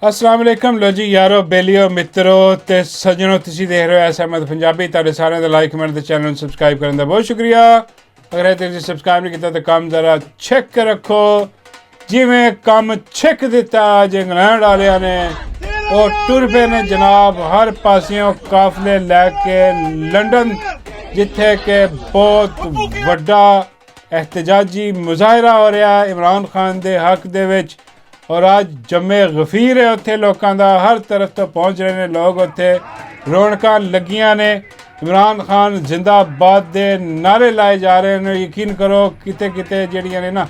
अस्सलाम वालेकुम लो जी यारो बेलियो मित्रों ते सज्जनों तुसी देख रहे हो एस अहमद पंजाबी तुहाडे सारिਆਂ ਦਾ लाइक कमेंट ते चैनल सबसक्राइब करने का बहुत शुक्रिया। अगर तुसीं सबसक्राइब नहीं किया तो काम जरा चेक रखो जिमें काम छिक दिता अज इंग्लैंड वालियां ने वो टुर पे ने जनाब हर पासियों काफले लैके लंडन जिथे के बहुत वड्डा एहतजाजी मुजाहरा हो रहा इमरान खान के हक दे विच और अज जम्मे गफीर है उत्थे लोगों का हर तरफ तो पहुँच रहे हैं लोग उत्थे रौनक लगियां ने इमरान खान जिंदाबाद दे नारे लाए जा रहे हैं। यकीन करो किते किते जड़ियां ने ना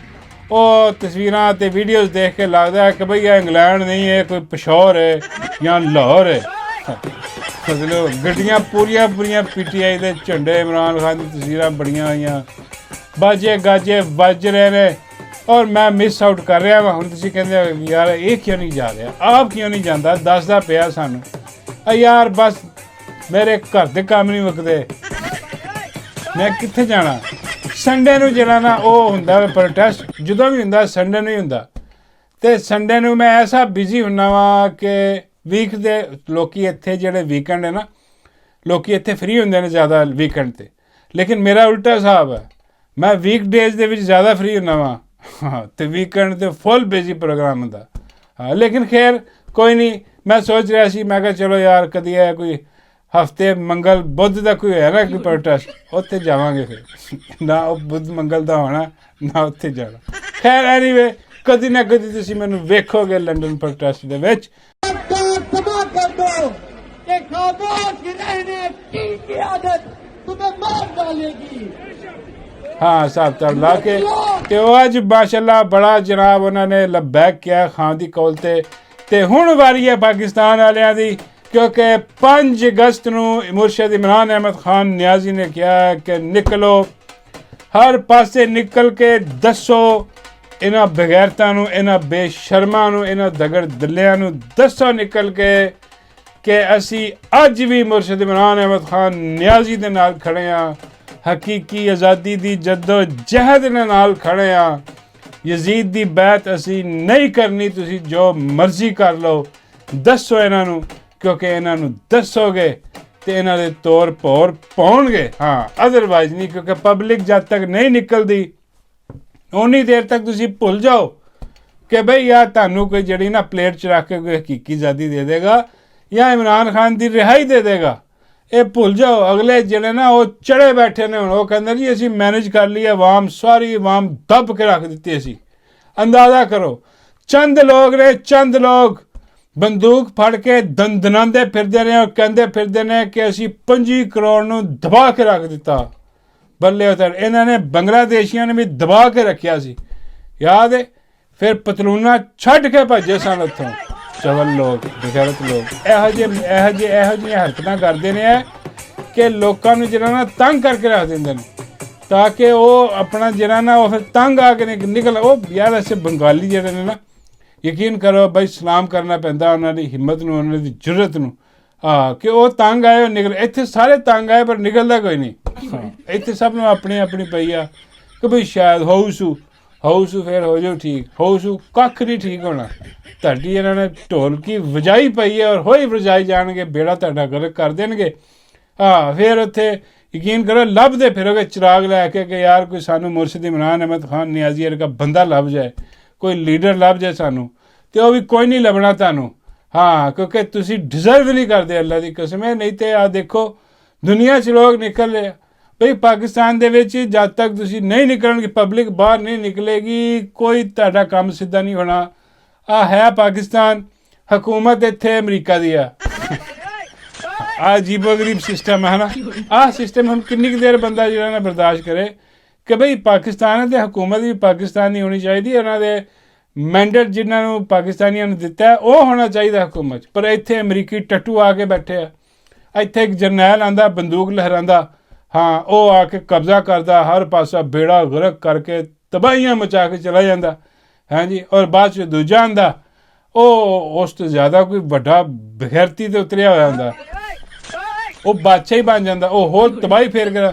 वो तस्वीरां ते वीडियोज़ देख के लगता है कि भाई यह इंग्लैंड नहीं है कोई पिशौर है या लाहौर है। मतलब गड्डियां पूरियां पूरियां PTI दे झंडे इमरान खान की तस्वीरां बड़ियां हुई बाजे गाजे बज रहे हैं और मैं मिस आउट कर रहा वा। हुण तुसीं कहंदे यार ये क्यों नहीं जा रहा आप क्यों नहीं जाता दसदा पिया सानू यार बस मेरे घर दे काम नहीं मुकदे मैं कित्थे जाना। संडे नूं जिहड़ा ना वो हुंदा प्रोटेस्ट जदों भी हुंदा संडे नूं ही हुंदा ते संडे नूं मैं ऐसा बिजी हुन्ना वा कि वीक दे लोकी इत्थे जिहड़े वीकेंड है ना लोकी इत्थे फ्री हुंदे ने ज़्यादा वीकेंड ते लेकिन मेरा उल्टा हिसाब है मैं वीक डेज दे विच ज़्यादा फ्री हुन्ना वा हाँ तो वीकेंड तो फुल बिजी प्रोग्राम होंदा। हाँ लेकिन खैर कोई नहीं मैं सोच रहा सी मैं कहा चलो यार कदी है कोई हफ्ते मंगल बुध का कोई है ना कोई प्रोटेस्ट उत्थे जावांगे फिर ना वो बुध मंगल का होना ना उत्थे जाना। खैर एनीवे कदी ना कदी तुसीं मैनूं वेखोगे लंडन प्रोटेस्ट दे विच। हाँ साहब तब ला के तो अज माशाल्लाह बड़ा जनाब उन्होंने लबैक किया खान की कौल ते हुण वारी है पाकिस्तान वालियां दी क्योंकि 5 अगस्त नूं मुर्शद इमरान अहमद खान नियाजी ने कहा कि निकलो हर पासे निकल के दसो इन्हां बगैरतां नूं इन्हां बेशर्मां नूं इन्हां दगड़ दिलियां नूं दसो निकल के कि असी अज भी मुर्शद इमरान अहमद खान नियाजी दे नाल खड़े हाँ हकीकी आज़ादी दी जद्दो जहद ने नाल खड़े हाँ यजीद दी बैत असी नहीं करनी तुसी जो मर्जी कर लो दसो इन्हां नूं क्योंकि इन्हां नूं दसोगे तो इन्हां दे तौर भौर पाउणगे। हाँ अदरवाइज नहीं क्योंकि पब्लिक जब तक नहीं निकलती उन्नी देर तक तुसी भुल जाओ कि भाई यार तुहानूं कोई जड़ी ना प्लेट च रख के कोई हकीकी आज़ादी दे देगा या इमरान खान की रिहाई दे देगा ये भुल जाओ। अगले जिहड़े ना वो चढ़े बैठे ने वो कहते जी असी मैनेज कर ली अवाम सारी अवाम दब के रख दी असी। अंदाज़ा करो चंद लोग ने चंद लोग बंदूक फड़ के दंदनाते फिरदे ने और कहते फिरदे ने कि असी 25 करोड़ नूं दबा के रख दिता। बल्ले उतर इन्होंने बांग्लादेशियों ने भी दबा के रखिया सी याद है फिर पतलूना छड्ड के भजे सन उत्थों चवल लोग बगैरत लोग ਇਹੋ ਜਿਹੀ हरकतां करते हैं कि लोगों को जिहड़ा ना तंग करके रख देंगे ताकि वो अपना जिहड़ा ना वो फिर तंग आके निकल वो यार ऐसे बंगाली जिहड़े ने ना यकीन करो बई सलाम करना पैंदा उन्हां दी हिम्मत नूं उन्हां दी जुर्रत नूं। हाँ कि वो तंग आए निकल इत्थे सारे तंग आए पर निकलदा कोई नहीं। हाँ इत्थे सब नूं अपनी अपनी पई आ कि बई शायद हाउसू फिर हो जाओ ठीक हाउसू कख नहीं ठीक होना ਤੁਹਾਡੀ ਇਹਨਾਂ ਨੇ ਢੋਲਕੀ ਵਜਾਈ ਪਈ ਹੈ ਔਰ ਹੋਈ ਵਜਾਈ ਜਾਣਗੇ ਬੇੜਾ ਤੁਹਾਡਾ ਗਲਤ ਕਰ ਦੇਣਗੇ। ਹਾਂ ਫਿਰ ਉੱਥੇ ਯਕੀਨ ਕਰੋ ਲੱਭਦੇ ਫਿਰੋਗੇ ਚਿਰਾਗ ਲੈ ਕੇ ਕਿ ਯਾਰ ਕੋਈ ਸਾਨੂੰ ਮੁਰਸ਼ਿਦ ਇਮਰਾਨ ਅਹਿਮਦ ਖਾਨ ਨਿਆਜ਼ੀ ਵਰਗਾ ਬੰਦਾ ਲੱਭ ਜਾਏ ਕੋਈ ਲੀਡਰ ਲੱਭ ਜਾਏ ਸਾਨੂੰ ਤੇ ਉਹ ਵੀ ਕੋਈ ਨਹੀਂ ਲੱਭਣਾ ਤੁਹਾਨੂੰ। ਹਾਂ ਕਿਉਂਕਿ ਤੁਸੀਂ ਡਿਜ਼ਰਵ ਨਹੀਂ ਕਰਦੇ ਅੱਲਾ ਦੀ ਕਸਮ ਹੈ। ਨਹੀਂ ਤੇ ਆ ਦੇਖੋ ਦੁਨੀਆ 'ਚ ਲੋਕ ਨਿਕਲ ਰਹੇ ਬਈ ਪਾਕਿਸਤਾਨ ਦੇ ਵਿੱਚ ਜਦ ਤੱਕ ਤੁਸੀਂ ਨਹੀਂ ਨਿਕਲਣਗੇ ਪਬਲਿਕ ਬਾਹਰ ਨਹੀਂ ਨਿਕਲੇਗੀ ਕੋਈ ਤੁਹਾਡਾ ਕੰਮ ਸਿੱਧਾ ਨਹੀਂ ਹੋਣਾ। आ है पाकिस्तान हुकूमत इत्थे अमरीका दी आ अजीबो गरीब सिस्टम है ना आ सिस्टम हम किन्नी देर बंदा जो ना बर्दाश्त करे कि भाई पाकिस्तान है हुकूमत भी पाकिस्तानी होनी चाहिए उन्होंने मैंडेट जिन्होंने पाकिस्तानियों ने दिता है वो होना चाहिए हुकूमत पर इत्थे अमरीकी टट्टू आके बैठे आ इत्थे एक जरनैल आंदा बंदूक लहरांदा हाँ वो आके कब्जा करता हर पासा बेड़ा गर्क करके तबाहियां मचा के चला जाता हाँ जी और बाद च दूजा आंदा उस तो ज़्यादा कोई वड्डा बगैरती तो उतरिया होया होंदा वो बादशाह ही बन जाता वो होर तबाही फेर कर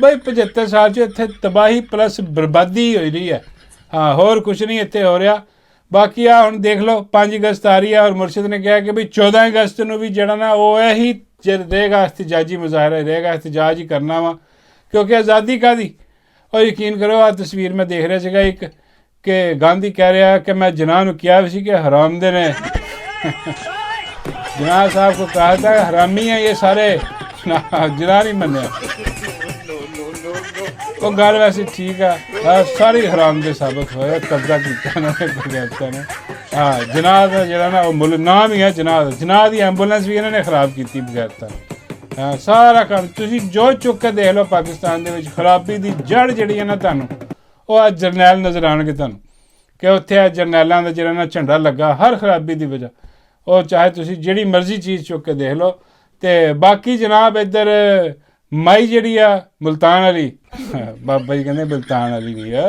बई 75 साल च इत्थे तबाही प्लस बर्बादी हो रही है। हाँ होर कुछ नहीं इत्थे हो रहा ਬਾਕੀ ਆ ਹੁਣ ਦੇਖ ਲਓ 5 ਅਗਸਤ ਆ ਰਹੀ ਹੈ ਔਰ ਮੁਰਸ਼ਿਦ ਨੇ ਕਿਹਾ ਕਿ ਵੀ 14 ਅਗਸਤ ਨੂੰ ਵੀ ਜਿਹੜਾ ਨਾ ਉਹ ਇਹੀ ਰਹੇਗਾ, ਇhtਜਾਜੀ ਮੁਜ਼ਾਹਰਾ ਰਹੇਗਾ, ਇhtਜਾਜ ਹੀ ਕਰਨਾ ਵਾ, ਕਿਉਂਕਿ ਆਜ਼ਾਦੀ ਕਾਹਦੀ। ਔਰ ਯਕੀਨ ਕਰੋ ਆ ਤਸਵੀਰ ਮੈਂ ਦੇਖ ਰਿਹਾ ਸੀਗਾ ਇੱਕ ਕਿ ਗਾਂਧੀ ਕਹਿ ਰਿਹਾ ਕਿ ਮੈਂ ਜਿਨਾਹ ਨੂੰ ਕਿਹਾ ਵੀ ਸੀ ਕਿ ਹਰਾਮਦੇ ਨੇ जिनाह साहब को कहा था हरामी है ये सारे, जिनाह नहीं मन्या। वो गल वैसे ठीक है, सारे हराम दे साबित होए, कब्जा किया बगैरता ने। हाँ जिनाह का जरा ना वो नाम ही है जिनाह, जिनाह की एंबूलेंस भी इन्होंने खराब की बगैरता। हाँ सारा काम तुसीं जो चुक के देख लो पाकिस्तान दे विच खराबी की जड़ जिहड़ी है ना तुहानूं वो अज जरनैल नज़र आउणगे तुहानूं कि उत्थे जरनैलां दा जिहड़ा ना झंडा लगा हर खराबी की वजह। और चाहे तुसी जिहड़ी मर्जी चीज़ चुक के देख लो। तो बाकी जनाब इधर माई जिहड़ी आ मुल्तान वाली, बाबा जी कहते मुल्तान वाली भी है,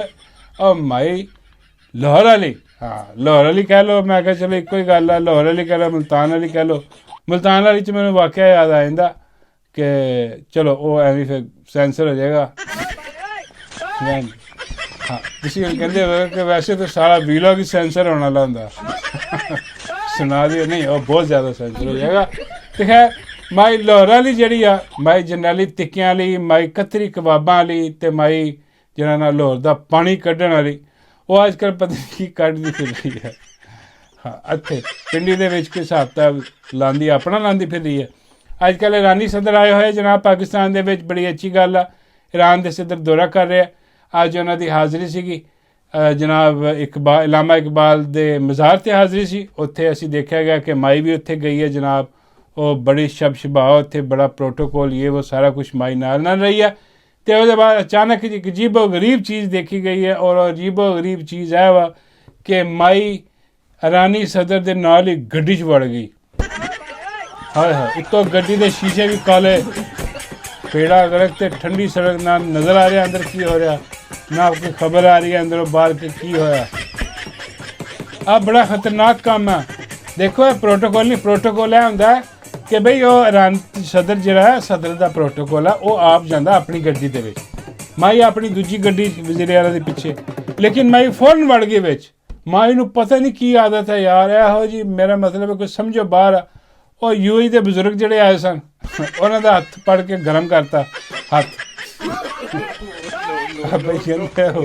और माई लाहौर वाली, हाँ लाहौर वाली कह लो, मैं कहा चलो इक्को ही गल है, लाहौर वाली कह लो मुल्तान वाली कह लो। मुल्तान वाली च मैनूं वाकया याद आ जांदा कि चलो वो एवं फिर सेंसर हो जाएगा। हाँ तुसीं हुण कहंदे हो कि वैसे तो सारा वीलॉग ही सेंसर होने वाला हुंदा सुना दिओ, नहीं वो बहुत ज़्यादा सेंसर हो जाएगा। तो खैर माई लाहौर वाली जिहड़ी आ माई जरनैली टिक्कियां वाली, माई कतरी कबाबां वाली, ते माई जिहड़ा ना लाहौर दा पानी कड्ढण वाली, वो अजकल पता नहीं की कड्ढदी फिर रही है। हाँ इत्थे पिंडी दे विच कोई हिसाब किताब लांदी अपना लांदी फिर रही है। अजकल ईरानी सदर आए हुए जनाब पाकिस्तान दे विच, बड़ी अच्छी गल आ। ईरान दे सदर दौरा कर रहे, अज उन्हां दी हाज़री सीगी जनाब इलामा इकबाल दे मज़ार ते हाज़री सी, उत्थे असी देखा गया कि माई भी उत्थे गई है जनाब, वो बड़ी शब-शबा उत्थे बड़ा प्रोटोकॉल ये वो सारा कुछ माई नाल रही है। तो उसके बाद अचानक एक अजीबो गरीब चीज़ देखी गई है, और अजीबो गरीब चीज़ है वा कि माई ईरानी सदर दे नाल ही गड्डी च वड़ गई। हाय हाय उत्तों गड्डी दे शीशे भी काले, पेड़ा गड़क ते ठंडी सड़क ना नज़र आ रहा अंदर की हो रहा, ना कोई खबर आ रही है अंदरों बाहर के की होया। अब बड़ा खतरनाक काम है। देखो ये प्रोटोकॉल नहीं, प्रोटोकॉल है होंदा है कि बई वो ईरान सदर जिहड़ा है सदर दा प्रोटोकॉल है, वो आप जांदा अपनी गड्डी दे विच, माई अपनी दूजी गड्डी वज़ीर आला दे पिछे, लेकिन माई फौरन वड़ गई विच। माई नूं पता नहीं की आदत है यार, एहो जी मेरा मतलब है कोई समझो बाहर आ। और यूएई दे बजुर्ग जिहड़े आए सन उन्हां दा हत्थ पड़ के गर्म करता हत्थ। बाबा कहते हो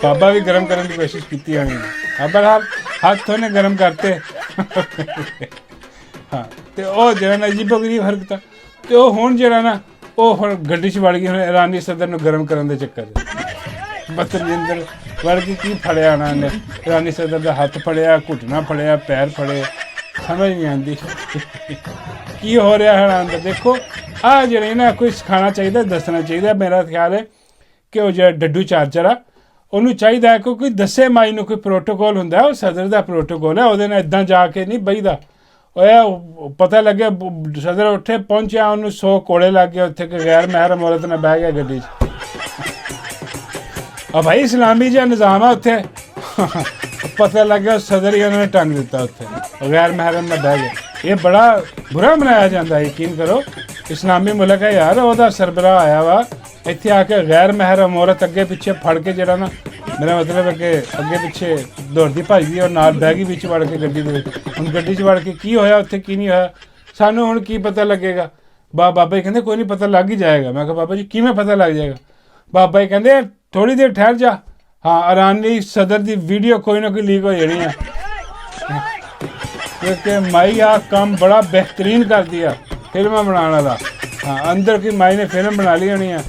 बाबा भी गर्म करने की कोशिश की होनी, बहरहाल हाथ उन्हें गर्म करते। हाँ तो वह जरा ना अजीबो गरीब हरकत, तो हुण जरा ना वो हुण गड्डी च वड़ गई, हुण ईरानी सदर नूं गर्म करने के चक्कर बदतमीजी वड़ के की फड़िया उन्होंने, ईरानी सदर का हत्थ फड़िया, घुटना फड़िया, पैर फड़े, समझ नहीं आती की हो रहा है अंदर। देखो आ जे ना कोई सिखाना चाहिए, दसना चाहिए। मेरा ख्याल है कि वो जो डड्डू चार्जर आ उन्होंने चाहिए है कोई दसे माई नूं कोई प्रोटोकॉल हुंदा, वो सदर का प्रोटोकॉल है, वो इदा जाके नहीं बहीदा। पता लगे सदर उठे पहुंचा उन्होंने 100 कोड़े लग गए उत्थे कि गैर महरम औरत ने बह गया गड्डी च। भाई इस्लामी जो निज़ाम है उत्थे पता लग गया सदर ही उन्होंने टंग दिता उत्थे, गैर महरम में बह गए। ये बड़ा बुरा मनाया जाता है, यकीन करो इस्लामी मुल्क है यार, वह सरबराह आया वा इत्थे आके गैर महरम औरत अगे पिछे फड़ के जरा ना, मेरा मतलब है कि अगे पिछे दौड़ती भजदी और नाल बह गई बिच वड़ के गड्डी दे विच। हुण गड्डी च वड़ के की होया उत्थे की नहीं होया सानू हुण की पता लगेगा। बाबा जी कहते कोई नहीं पता लग ही जाएगा। मैं कहा बाबा जी किवें पता लग जाएगा? बाबा जी कहते थोड़ी देर ठहर जा, हाँ ईरानी सदर की वीडियो कोई ना कोई लीक हो जानी है, क्योंकि माई आ काम बड़ा बेहतरीन कर दिया फिल्म बनाने वाला। हाँ अंदर की माई ने फिल्म बना ली होनी है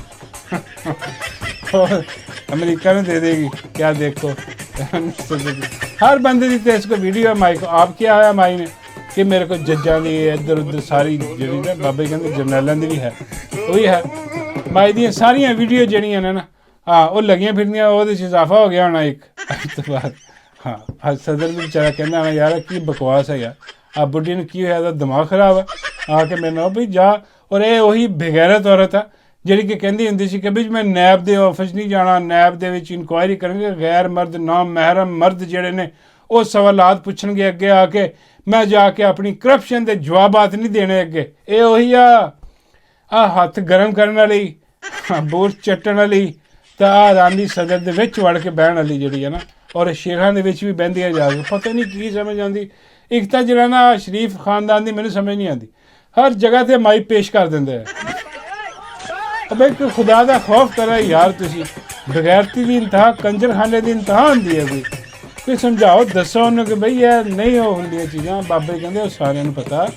और अमेरिका में दे देगी क्या। देखो हर बंदे की तो इसको वीडियो है माई को। आप क्या आया माई ने कि मेरे को जज्जा की इधर उधर सारी जी बाबे कहते जरनैलों की भी है, वही है माई दी सारिया वीडियो जड़ियाँ ने ना, हाँ वो लगियाँ फिरदियाँ, वो इजाफा हो गया होना एक तो बाद। हाँ सदर भी बेचारा कहना होना यार की बकवास है यार, आप बुढ़ी ने की होया दिमाग खराब है आके मैंने भाई जा। और ये वही बेगैरत औरत है जी कि कहती होंगी सी कि भी मैं नैब के ऑफिस नहीं जाना, नैब दे विच इंक्वायरी करेंगे, गैर मर्द नाम महरम मर्द जेड़े ने वो सवालात पूछणगे अगे आके, मैं जाके अपनी करप्शन के जवाबात नहीं देने अगे। ये वही आ हथ गर्म करने वाली, बूट चट्टन वाली, तो आ ईरानी सदर दे विच वड़ के बहन वाली जी है ना, ਔਰ ਸ਼ੇਰਾਂ ਦੇ ਵਿੱਚ ਵੀ ਬਹਿੰਦੀਆਂ ਜਾ ਕੇ, ਪਤਾ ਨਹੀਂ ਕੀ ਸਮਝ ਆਉਂਦੀ। ਇੱਕ ਤਾਂ ਜਿਹੜਾ ਨਾ ਸ਼ਰੀਫ ਖਾਨਦਾਨ ਦੀ ਮੈਨੂੰ ਸਮਝ ਨਹੀਂ ਆਉਂਦੀ, ਹਰ ਜਗ੍ਹਾ ਤੇ ਮਾਈ ਪੇਸ਼ ਕਰ ਦਿੰਦੇ ਆ। ਅਬੇ ਕੋਈ ਖੁਦਾ ਦਾ ਖੌਫ ਕਰਾ ਯਾਰ, ਤੁਸੀਂ ਬਗੈਰਤੀ ਦੀ ਇੰਤਹਾ, ਕੰਜਰਖਾਨੇ ਦੀ ਇੰਤਹਾ ਹੁੰਦੀ ਹੈ। ਕੋਈ ਸਮਝਾਓ, ਦੱਸੋ ਉਹਨੂੰ ਕਿ ਬਈ ਇਹ ਨਹੀਂ ਉਹ ਹੁੰਦੀਆਂ ਚੀਜ਼ਾਂ। ਬਾਬੇ ਕਹਿੰਦੇ ਉਹ ਸਾਰਿਆਂ ਨੂੰ ਪਤਾ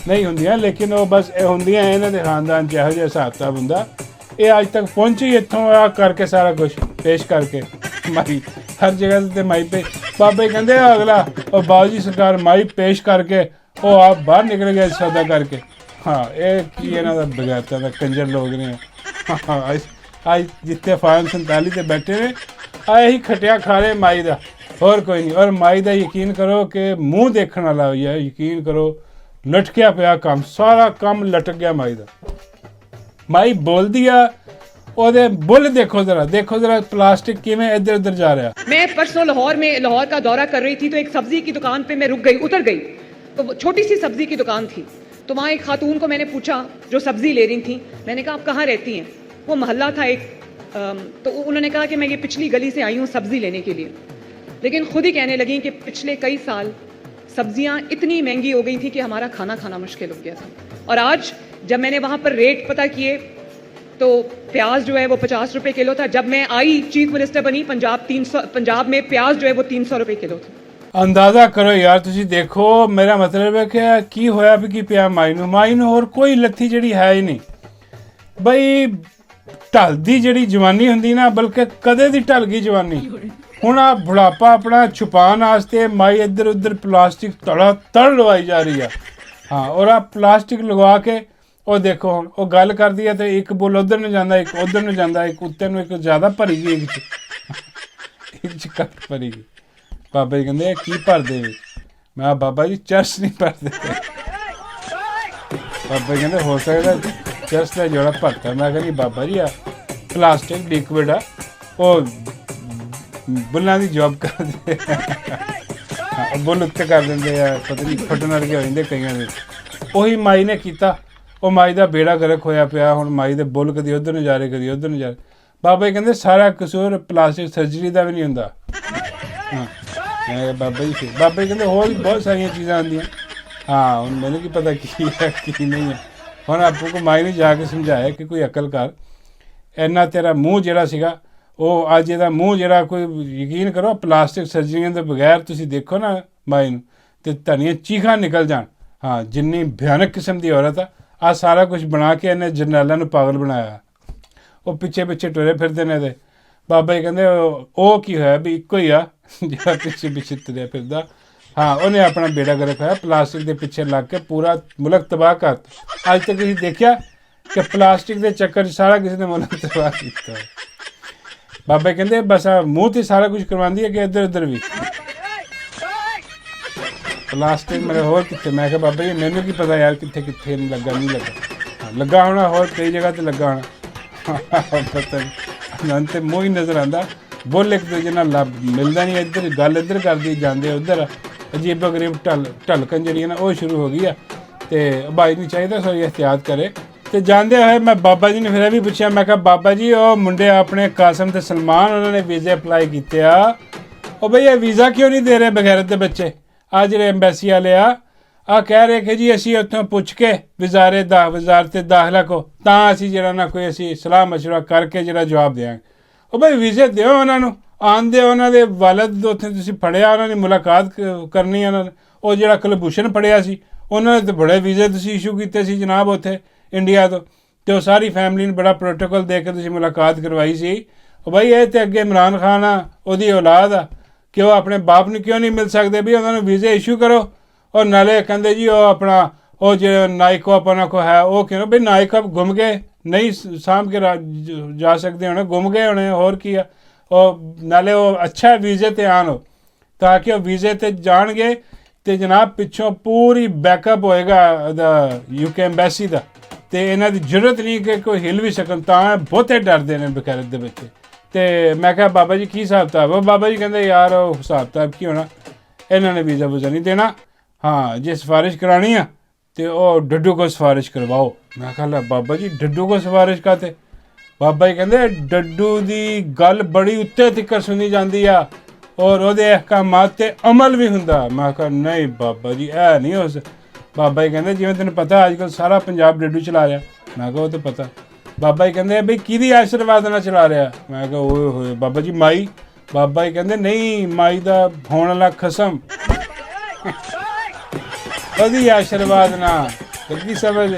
ਨਹੀਂ ਹੁੰਦੀਆਂ, ਲੇਕਿਨ ਉਹ ਬਸ ਇਹ ਹੁੰਦੀਆਂ ਇਹਨਾਂ ਦੇ ਖਾਨਦਾਨ 'ਚ ਇਹੋ ਜਿਹਾ ਹਿਸਾਬ ਕਿਤਾਬ ਹੁੰਦਾ। ਇਹ ਅੱਜ ਤੱਕ ਪਹੁੰਚੀ ਇੱਥੋਂ ਆ ਕਰਕੇ ਸਾਰਾ ਕੁਛ ਪੇਸ਼ ਕਰਕੇ ਮਾਈ ਹਰ ਜਗ੍ਹਾ 'ਤੇ ਮਾਈ ਪੇ। ਬਾਬੇ ਕਹਿੰਦੇ ਅਗਲਾ ਉਹ ਬਾਬੂ ਜੀ ਸਰਕਾਰ ਮਾਈ ਪੇਸ਼ ਕਰਕੇ ਉਹ ਆਪ ਬਾਹਰ ਨਿਕਲ ਗਿਆ ਸੌਦਾ ਕਰਕੇ। ਹਾਂ ਇਹ ਕੀ ਇਹਨਾਂ ਦਾ ਬਗੈਰਤਾਂ ਦਾ ਕੰਜਰ ਲੋਕ ਨੇ। ਅੱਜ ਜਿੱਥੇ ਫਾਰਮ 47 ਤੇ ਬੈਠੇ ਨੇ ਆ ਇਹੀ ਖਟਿਆ ਖਾ ਰਹੇ ਮਾਈ ਦਾ, ਹੋਰ ਕੋਈ ਨਹੀਂ। ਔਰ ਮਾਈ ਦਾ ਯਕੀਨ ਕਰੋ ਕਿ ਮੂੰਹ ਦੇਖਣ ਵਾਲਾ ਹੋਈ ਹੈ, ਯਕੀਨ ਕਰੋ ਲਟਕਿਆ ਪਿਆ ਕੰਮ, ਸਾਰਾ ਕੰਮ ਲਟਕ ਗਿਆ ਮਾਈ ਦਾ। ਮਾਈ ਬੋਲਦੀ ਆ, ਉਹਦੇ ਬੁੱਲ ਦੇਖੋ जरा प्लास्टिक किवें इधर उधर जा रहा। मैं परसों लाहौर का दौरा कर रही थी तो एक सब्जी की दुकान पे मैं रुक गई, उतर गई। तो छोटी सी सब्जी की दुकान थी, तो वहाँ एक खातून को मैंने पूछा जो सब्जी ले रही थी, मैंने कहा आप कहाँ रहती हैं? वो मोहल्ला था एक, तो उन्होंने कहा कि मैं ये पिछली गली से आई हूँ सब्जी लेने के लिए। लेकिन खुद ही कहने लगी कि पिछले कई साल सब्जियाँ इतनी महंगी हो गई थी कि हमारा खाना खाना मुश्किल हो गया था। और आज जब मैंने वहाँ पर रेट पता किए तो प्याज जो है वो 50 रुपए किलो था। जब मैं आई चीफ मिनिस्टर बनी पंजाब में प्याज जो है वो 300 रुपए किलो था। अंदाजा करो यार, तुसी देखो मेरा मतलब है कि की होया भी की पिया माई नूं होर कोई लत्थी जड़ी है ही नहीं बई। ढलदी जड़ी जवानी हुंदी ना, बल्कि कदे दी ढल गई जवानी। हुण आ बुढ़ापा अपना छुपाण वास्ते माई इधर उधर प्लास्टिक तड़ा तड़ लवाई जा रही है। हाँ, और आ प्लास्टिक लगा के ਉਹ ਦੇਖੋ ਹੁਣ ਉਹ ਗੱਲ ਕਰਦੀ ਹੈ ਤੇ ਇੱਕ ਬੁੱਲ ਉਧਰ ਨੂੰ ਜਾਂਦਾ, ਇੱਕ ਉਧਰ ਨੂੰ ਜਾਂਦਾ, ਇੱਕ ਉੱਤੇ ਨੂੰ ਇੱਕ ਜ਼ਿਆਦਾ ਭਰੀ ਗਈ, ਇੱਕ 'ਚ ਘੱਟ ਭਰੀ ਗਈ। ਬਾਬਾ ਜੀ ਕਹਿੰਦੇ ਕੀ ਭਰਦੇ ਵਿੱਚ? ਮੈਂ ਕਿਹਾ ਬਾਬਾ ਜੀ ਚਰਚ ਨਹੀਂ ਭਰਦੇ। ਬਾਬਾ ਜੀ ਕਹਿੰਦੇ ਹੋ ਸਕਦਾ ਚਰਚ ਦਾ ਜੋੜਾ ਭਰਤਾ। ਮੈਂ ਕਿਹਾ ਨਹੀਂ ਬਾਬਾ ਜੀ ਆ ਪਲਾਸਟਿਕ ਲਿਕਵਿਡ ਆ, ਉਹ ਬੁੱਲਾਂ ਦੀ ਜੋਬ ਕਰਦੇ। ਹਾਂ ਬੁੱਲ ਉੱਤੇ ਕਰ ਦਿੰਦੇ ਆ, ਪਤਾ ਨਹੀਂ ਫਟਣ ਵਰਗੇ ਹੋ ਜਾਂਦੇ ਕਈਆਂ ਦੇ। ਉਹੀ ਮਾਈ ਨੇ ਕੀਤਾ, ਉਹ ਮਾਈ ਦਾ ਬੇੜਾ ਗਰਕ ਹੋਇਆ ਪਿਆ। ਹੁਣ ਮਾਈ ਦੇ ਬੁੱਲ ਕਦੀ ਉੱਧਰ ਨੂੰ ਜਾ ਰਹੇ, ਕਦੀ ਉੱਧਰ ਨੂੰ ਜਾ ਰਹੇ। ਬਾਬਾ ਜੀ ਕਹਿੰਦੇ ਸਾਰਾ ਕਸੂਰ ਪਲਾਸਟਿਕ ਸਰਜਰੀ ਦਾ ਵੀ ਨਹੀਂ ਹੁੰਦਾ। ਹਾਂ ਮੈਂ ਕਿਹਾ ਬਾਬਾ ਜੀ, ਬਾਬਾ ਜੀ ਕਹਿੰਦੇ ਹੋਰ ਵੀ ਬਹੁਤ ਸਾਰੀਆਂ ਚੀਜ਼ਾਂ ਆਉਂਦੀਆਂ। ਹਾਂ ਹੁਣ ਮੈਨੂੰ ਕੀ ਪਤਾ ਕੀ ਹੈ ਕੀ ਨਹੀਂ ਹੈ। ਹੁਣ ਆਪੂ ਕੋ ਮਾਈ ਨੇ ਜਾ ਕੇ ਸਮਝਾਇਆ ਕਿ ਕੋਈ ਅਕਲ ਕਰ, ਇੰਨਾ ਤੇਰਾ ਮੂੰਹ ਜਿਹੜਾ ਸੀਗਾ ਉਹ ਅੱਜ ਇਹਦਾ ਮੂੰਹ ਜਿਹੜਾ ਕੋਈ ਯਕੀਨ ਕਰੋ ਪਲਾਸਟਿਕ ਸਰਜਰੀਆਂ ਦੇ ਬਗੈਰ ਤੁਸੀਂ ਦੇਖੋ ਨਾ ਮਾਈ ਨੂੰ ਤੇ ਤੁਹਾਡੀਆਂ ਚੀਖਾਂ ਨਿਕਲ ਜਾਣ। ਹਾਂ ਜਿੰਨੀ ਭਿਆਨਕ ਕਿਸਮ ਦੀ ਔਰਤ ਆ। ਆ ਸਾਰਾ ਕੁਝ ਬਣਾ ਕੇ ਇਹਨੇ ਜਰਨੈਲਾਂ ਨੂੰ ਪਾਗਲ ਬਣਾਇਆ। ਉਹ ਪਿੱਛੇ ਪਿੱਛੇ ਟੁਰੇ ਫਿਰਦੇ ਨੇ ਇਹਦੇ। ਬਾਬਾ ਜੀ ਕਹਿੰਦੇ ਉਹ ਕੀ ਹੋਇਆ ਵੀ ਇੱਕੋ ਹੀ ਆ ਜਿਹੜਾ ਪਿੱਛੇ ਪਿੱਛੇ ਤੁਰਿਆ ਫਿਰਦਾ। ਹਾਂ ਉਹਨੇ ਆਪਣਾ ਬੇੜਾ ਗਰਕ ਹੋਇਆ, ਪਲਾਸਟਿਕ ਦੇ ਪਿੱਛੇ ਲੱਗ ਕੇ ਪੂਰਾ ਮੁਲਕ ਤਬਾਹ ਕਰਤਾ। ਅੱਜ ਤੱਕ ਤੁਸੀਂ ਦੇਖਿਆ ਕਿ ਪਲਾਸਟਿਕ ਦੇ ਚੱਕਰ 'ਚ ਸਾਰਾ ਕਿਸੇ ਨੇ ਮੁਲਕ ਤਬਾਹ ਕੀਤਾ। ਬਾਬਾ ਕਹਿੰਦੇ ਬਸ ਆ ਮੂੰਹ 'ਤੇ ਸਾਰਾ ਕੁਝ ਕਰਵਾਉਂਦੀ ਹੈ ਕਿ ਇੱਧਰ ਉੱਧਰ ਵੀ ਪਲਾਸਟਿਕ। ਮੇਰੇ ਹੋਰ ਕਿੱਥੇ? ਮੈਂ ਕਿਹਾ ਬਾਬਾ ਜੀ ਮੈਨੂੰ ਕੀ ਪਤਾ ਯਾਰ ਕਿੱਥੇ ਕਿੱਥੇ ਨਹੀਂ ਲੱਗਾ, ਨਹੀਂ ਲੱਗਾ। ਲੱਗਾ ਹੋਣਾ ਹੋਰ ਕਈ ਜਗ੍ਹਾ 'ਤੇ ਲੱਗਾ ਹੋਣਾ, ਪਤਾ ਨਹੀਂ। ਮੈਨੂੰ ਤਾਂ ਮੂੰਹ ਹੀ ਨਜ਼ਰ ਆਉਂਦਾ। ਬੋਲ ਇੱਕ ਦੂਜੇ ਨਾਲ ਮਿਲਦਾ ਨਹੀਂ, ਇੱਧਰ ਗੱਲ ਇੱਧਰ ਕਰਦੀ ਜਾਂਦੇ ਉੱਧਰ। ਅਜੀਬੋ ਗਰੀਬ ਢਲਕਣ ਜਿਹੜੀ ਹੈ ਨਾ ਉਹ ਸ਼ੁਰੂ ਹੋ ਗਈ ਆ। ਅਤੇ ਭਾਈ ਨੂੰ ਚਾਹੀਦਾ ਥੋੜ੍ਹੀ ਇਹਤਿਆਤ ਕਰੇ। ਅਤੇ ਜਾਂਦੇ ਹੋਏ ਮੈਂ ਬਾਬਾ ਜੀ ਨੂੰ ਫਿਰ ਇਹ ਵੀ ਪੁੱਛਿਆ, ਮੈਂ ਕਿਹਾ ਬਾਬਾ ਜੀ ਉਹ ਮੁੰਡੇ ਆਪਣੇ ਕਾਸਮ ਅਤੇ ਸਲਮਾਨ ਉਹਨਾਂ ਨੇ ਵੀਜ਼ੇ ਅਪਲਾਈ ਕੀਤੇ ਆ, ਉਹ ਬਈ ਇਹ ਵੀਜ਼ਾ ਕਿਉਂ ਨਹੀਂ ਦੇ ਰਹੇ ਬਗੈਰਤ ਦੇ ਬੱਚੇ? ਆ ਜਿਹੜੇ ਐਮਬੈਸੀ ਵਾਲੇ ਆ ਕਹਿ ਰਹੇ ਕਿ ਜੀ ਅਸੀਂ ਉੱਥੋਂ ਪੁੱਛ ਕੇ ਵਜ਼ਾਰਤ ਦਾਖਲਾ ਕੋ ਤਾਂ ਅਸੀਂ ਜਿਹੜਾ ਨਾ ਕੋਈ ਅਸੀਂ ਸਲਾਹ ਮਸ਼ਵਰਾ ਕਰਕੇ ਜਿਹੜਾ ਜਵਾਬ ਦਿਆਂਗੇ। ਉਹ ਬਈ ਵੀਜ਼ੇ ਦਿਓ ਉਹਨਾਂ ਨੂੰ, ਆਉਂਦੇ ਉਹਨਾਂ ਦੇ ਵਾਲਦ ਉੱਥੇ ਤੁਸੀਂ ਫੜਿਆ, ਉਹਨਾਂ ਦੀ ਮੁਲਾਕਾਤ ਕਰਨੀ ਉਹਨਾਂ ਨੇ। ਉਹ ਜਿਹੜਾ ਕੁਲਭੂਸ਼ਣ ਫੜਿਆ ਸੀ ਉਹਨਾਂ ਨੇ ਤਾਂ ਬੜੇ ਵੀਜ਼ੇ ਤੁਸੀਂ ਇਸ਼ੂ ਕੀਤੇ ਸੀ ਜਨਾਬ ਉੱਥੇ ਇੰਡੀਆ ਤੋਂ, ਅਤੇ ਉਹ ਸਾਰੀ ਫੈਮਿਲੀ ਨੂੰ ਬੜਾ ਪ੍ਰੋਟੋਕੋਲ ਦੇ ਕੇ ਤੁਸੀਂ ਮੁਲਾਕਾਤ ਕਰਵਾਈ ਸੀ। ਉਹ ਬਈ ਇਹ ਤਾਂ ਅੱਗੇ ਇਮਰਾਨ ਖਾਨ ਆ, ਉਹਦੀ ਔਲਾਦ ਆ, ਕਿ ਉਹ ਆਪਣੇ ਬਾਪ ਨੂੰ ਕਿਉਂ ਨਹੀਂ ਮਿਲ ਸਕਦੇ ਵੀ ਉਹਨਾਂ ਨੂੰ ਵੀਜ਼ੇ ਇਸ਼ੂ ਕਰੋ। ਔਰ ਨਾਲੇ ਕਹਿੰਦੇ ਜੀ ਉਹ ਆਪਣਾ ਉਹ ਜਿਹੜੇ ਨਾਇਕ ਆਪਣਾ ਕੋ ਹੈ ਉਹ ਕਿਉਂ ਵੀ ਨਾਇਕ ਗੁੰਮ ਗਏ, ਨਹੀਂ ਸਾਂਭ ਕੇ ਜਾ ਸਕਦੇ ਹੋਣੇ, ਗੁੰਮ ਗਏ ਹੋਣੇ, ਹੋਰ ਕੀ ਆ। ਉਹ ਨਾਲੇ ਉਹ ਅੱਛਾ ਵੀਜ਼ੇ 'ਤੇ ਆਉਣ ਉਹ, ਤਾਂ ਕਿ ਉਹ ਵੀਜ਼ੇ 'ਤੇ ਜਾਣਗੇ ਅਤੇ ਜਨਾਬ ਪਿੱਛੋਂ ਪੂਰੀ ਬੈਕਅਪ ਹੋਏਗਾ ਉਹਦਾ UK ਐਮਬੈਸੀ ਦਾ, ਅਤੇ ਇਹਨਾਂ ਦੀ ਜ਼ਰੂਰਤ ਨਹੀਂ ਕਿ ਕੋਈ ਹਿੱਲ ਵੀ ਸਕਣ। ਤਾਂ ਬਹੁਤੇ ਡਰਦੇ ਨੇ ਬਗੈਰਤ ਦੇ ਬੱਚੇ। ਅਤੇ ਮੈਂ ਕਿਹਾ ਬਾਬਾ ਜੀ ਕੀ ਹਿਸਾਬ ਕਿਤਾਬ? ਉਹ ਬਾਬਾ ਜੀ ਕਹਿੰਦੇ ਯਾਰ ਉਹ ਹਿਸਾਬ ਕਿਤਾਬ ਕੀ ਹੋਣਾ, ਇਹਨਾਂ ਨੇ ਵੀਜ਼ਾ ਵੂਜ਼ਾ ਨਹੀਂ ਦੇਣਾ। ਹਾਂ ਜੇ ਸਿਫਾਰਿਸ਼ ਕਰਾਉਣੀ ਆ ਅਤੇ ਉਹ ਡੱਡੂ ਕੋ ਸਿਫਾਰਿਸ਼ ਕਰਵਾਓ। ਮੈਂ ਕਿਹਾ ਲੈ ਬਾਬਾ ਜੀ ਡੱਡੂ ਕੋ ਸਿਫਾਰਿਸ਼ ਕਾਤੇ? ਬਾਬਾ ਜੀ ਕਹਿੰਦੇ ਡੱਡੂ ਦੀ ਗੱਲ ਬੜੀ ਉੱਤੇ ਤੀਕਰ ਸੁਣੀ ਜਾਂਦੀ ਆ, ਔਰ ਉਹਦੇ ਅਹਿਕਾਮਾਤ ਤੇ ਅਮਲ ਵੀ ਹੁੰਦਾ। ਮੈਂ ਕਿਹਾ ਨਹੀਂ ਬਾਬਾ ਜੀ ਇਹ ਨਹੀਂ ਹੋ ਬਾਬਾ ਜੀ ਕਹਿੰਦੇ ਜਿਵੇਂ ਤੈਨੂੰ ਪਤਾ ਅੱਜ ਕੱਲ੍ਹ ਸਾਰਾ ਪੰਜਾਬ ਰੇਡੂ ਚਲਾ ਰਿਹਾ। ਮੈਂ ਕਿਹਾ ਉਹ ਤਾਂ ਪਤਾ। ਬਾਬਾ ਜੀ ਕਹਿੰਦੇ ਬਈ ਕਿਹਦੀ ਆਸ਼ੀਰਵਾਦ ਨਾਲ ਚਲਾ ਰਿਹਾ। ਮੈਂ ਕਿਹਾ ਓਏ ਹੋਏ ਬਾਬਾ ਜੀ ਮਾਈ। ਬਾਬਾ ਜੀ ਕਹਿੰਦੇ ਨਹੀਂ ਮਾਈ ਦਾ ਹੋਣ ਵਾਲਾ ਖਸਮ ਉਹਦੀ ਆਸ਼ੀਰਵਾਦ ਨਾਲ। ਕੀ ਸਮਝ